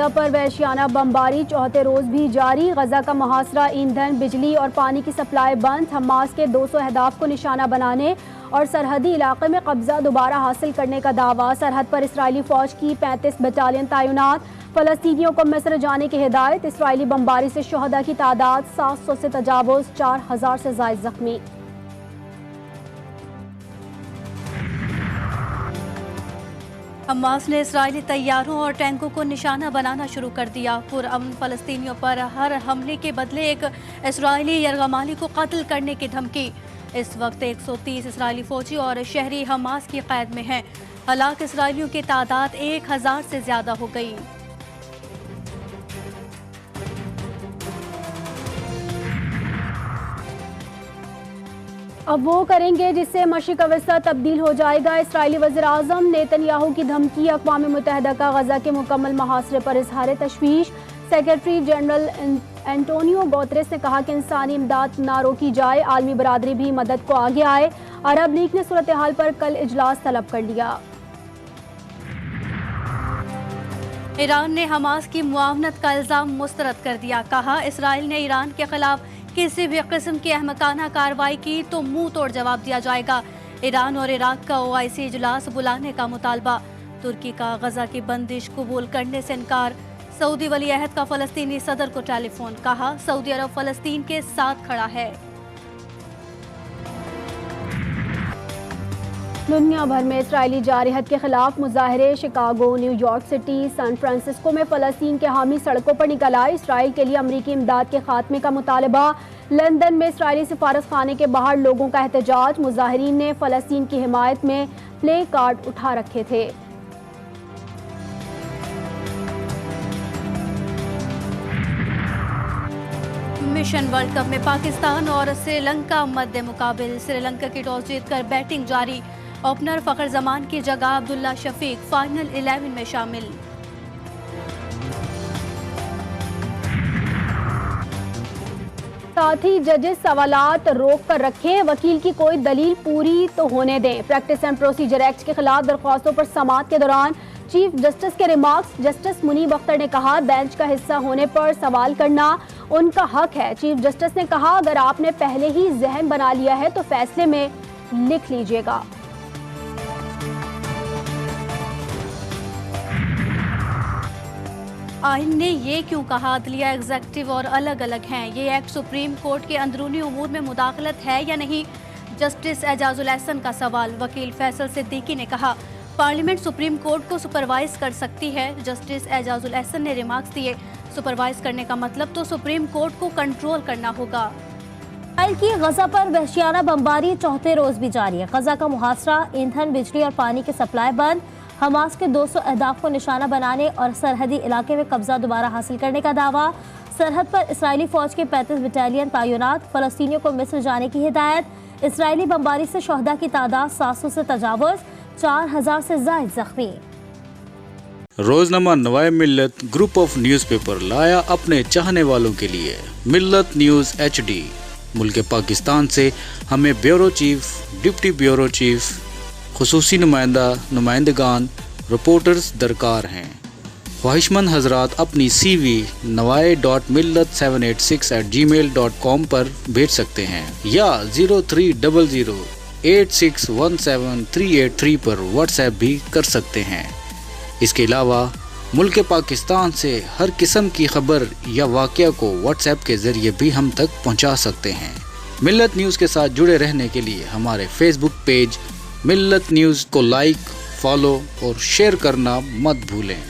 गजा पर वहशियाना बमबारी चौथे रोज भी जारी। गजा का मुहासरा, ईंधन, बिजली और पानी की सप्लाई बंद। हमास के 200 अहदाफ को निशाना बनाने और सरहदी इलाके में कब्जा दोबारा हासिल करने का दावा। सरहद पर इसराइली फौज की 35 बटालियन तैनात। फलस्तीनियों को मिस्र जाने की हिदायत। इसराइली बमबारी से शुहदा की तादाद 700 से तजावुज, 4000 से ज़ायद जख्मी। हमास ने इसराइली तैयारों और टैंकों को निशाना बनाना शुरू कर दिया। पुरअमन फलस्तीनियों पर हर हमले के बदले एक इसराइली यरगमाली को कत्ल करने की धमकी। इस वक्त 130 इसराइली फौजी और शहरी हमास की कैद में हैं। हलाक इसराइलियों की तादाद 1000 से ज्यादा हो गई। अब वो करेंगे जिससे मशरिक वस्ता तब्दील हो जाएगा। इसराइली वज़ीर-ए-आज़म नेतन्याहू की धमकी। अक़वाम मुत्तहिदा का गजा के मुकम्मल मुहासरे पर इज़हार तशवीश। सेक्रेटरी जनरल एंटोनियो गुतेरेस ने कहा कि इंसानी इमदाद ना रोकी जाए, आलमी बरादरी भी मदद को आगे आए। अरब लीग ने सूरत हाल पर कल इजलास तलब कर लिया। ईरान ने हमास की मुआवनत का इल्ज़ाम मुस्तरद कर दिया। कहा, इसराइल ने ईरान के खिलाफ किसी भी किस्म की अहमकाना कार्रवाई की तो मुंह तोड़ जवाब दिया जाएगा। ईरान और इराक का OIC इजलास बुलाने का मुतालबा। तुर्की का गजा की बंदिश कबूल करने से इनकार। सऊदी वली अहद का फलस्तीनी सदर को टेलीफोन। कहा, सऊदी अरब फलस्तीन के साथ खड़ा है। दुनिया भर में इसराइली जारहत के खिलाफ मुजाहरे। Chicago, New York City, San Francisco में फलस्तीन के हामी सड़कों पर निकल आए। इसराइल के लिए अमरीकी इमदाद के खात्मे का मुतालबा। लंदन में इसराइली सिफारत खाने के बाहर लोगों का एहतजाज। मुजाहिरीन ने फलस्तीन की हिमायत में प्ले कार्ड उठा रखे थे। मिशन वर्ल्ड कप में पाकिस्तान और श्रीलंका मध्य मुकाबिल। श्रीलंका की टॉस जीतकर बैटिंग जारी। ओपनर फखर जमान की जगह अब्दुल्ला शफीक फाइनल 11 में शामिल। साथ ही जजेस सवालात रोक कर रखें, वकील की कोई दलील पूरी तो होने दें। प्रैक्टिस एंड प्रोसीजर एक्ट के खिलाफ दरख्वास्तों पर समाअत के दौरान चीफ जस्टिस के रिमार्क्स। जस्टिस मुनीब अख्तर ने कहा, बेंच का हिस्सा होने पर सवाल करना उनका हक है। चीफ जस्टिस ने कहा, अगर आपने पहले ही जहन बना लिया है तो फैसले में लिख लीजिएगा। आइन ने ये क्यों कहा अदलिया एग्जेक्टिव और अलग अलग हैं? ये एक्ट सुप्रीम कोर्ट के अंदरूनी उमूर में मुदाखलत है या नहीं? जस्टिस एजाजुल एहसन का सवाल। वकील फैसल सिद्दीकी ने कहा, पार्लियामेंट सुप्रीम कोर्ट को सुपरवाइज कर सकती है। जस्टिस एजाजुल एहसन ने रिमार्क्स दिए, सुपरवाइज करने का मतलब तो सुप्रीम कोर्ट को कंट्रोल करना होगा। इसराइल की गजा पर वहशियाना बमबारी चौथे रोज भी जारी है। गजा का मुहासरा, ईंधन, बिजली और पानी की सप्लाई बंद। हमास के 200 अहदाफ को निशाना बनाने और सरहदी इलाके में कब्जा दोबारा हासिल करने का दावा। सरहद पर इसराइली फौज के 35 बटालियन तैनात। फलस्तीनियों को मिस्र जाने की हिदायत। इसराइली बमबारी से शुहदा की तादाद 700 से तजावुज, 4000 से ज़ायद जख्मी। रोजनामा नवाए मिल्लत ग्रुप ऑफ न्यूज़पेपर लाया अपने चाहने वालों के लिए मिल्लत न्यूज़ HD। मुल्क पाकिस्तान से हमें bureau chief, deputy bureau chief, खुसूसी नुमाइंदगान, रिपोर्टर्स दरकार हैं। ख्वाहिशमंद हजरात अपनी CV nawai.millat786@gmail.com पर भेज सकते हैं या 0300861738 पर व्हाट्सएप भी कर सकते हैं। इसके अलावा मुल्क पाकिस्तान से हर किस्म की खबर या वाक़या को व्हाट्सएप के ज़रिए भी हम तक पहुंचा सकते हैं। मिल्लत न्यूज़ के साथ जुड़े रहने के लिए हमारे फेसबुक पेज मिल्लत न्यूज़ को लाइक, फॉलो और शेयर करना मत भूलें।